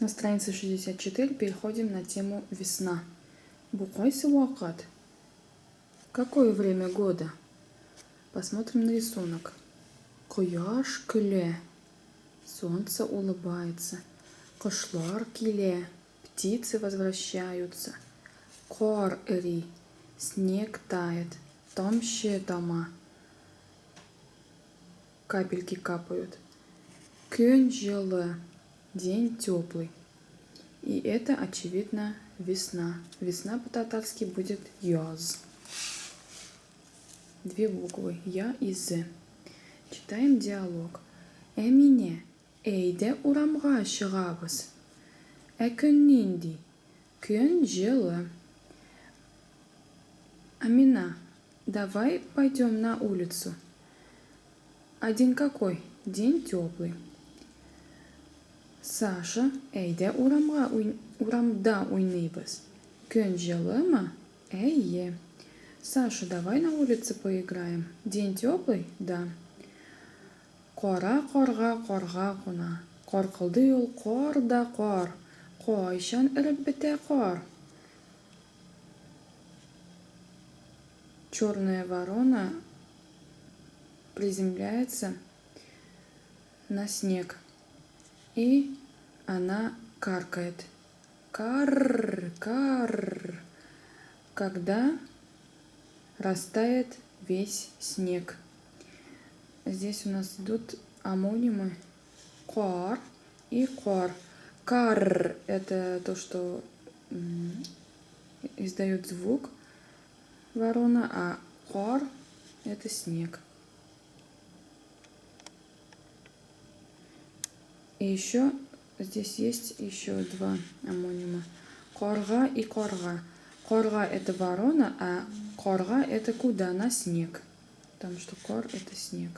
На странице 64 переходим на тему весна. Букойся уакат. Какое время года? Посмотрим на рисунок. Кояш киле. Солнце улыбается. Кошлар киле. Птицы возвращаются. Кор эри. Снег тает. Томще тома. Капельки капают. Кюн жылы. День теплый. И это, очевидно, весна. Весна по-татарски будет яз. Две буквы Я и З. Читаем диалог. Эмине, эйде урамга шығабыз. Күн нинди? Күн жылы. Амина, давай пойдем на улицу. А день какой? День теплый. Саша, әйдә урамда уйнайбыз. Көн жылымы? Әйе. Саша, давай на улице поиграем. День теплый? Да. Қора қорға қорға қона. Қор қылды ул қор да қор. Қойшан іріп біте қор. Черная ворона приземляется на снег. И она каркает. Карр, карр. Когда растает весь снег. Здесь у нас идут омонимы кор и кор. Карр — это то, что издает звук ворона, а кор — это снег. И еще здесь есть еще два омонима. Корга и корга. Корга — это ворона, а корга — это куда? На снег. Потому что кор — это снег.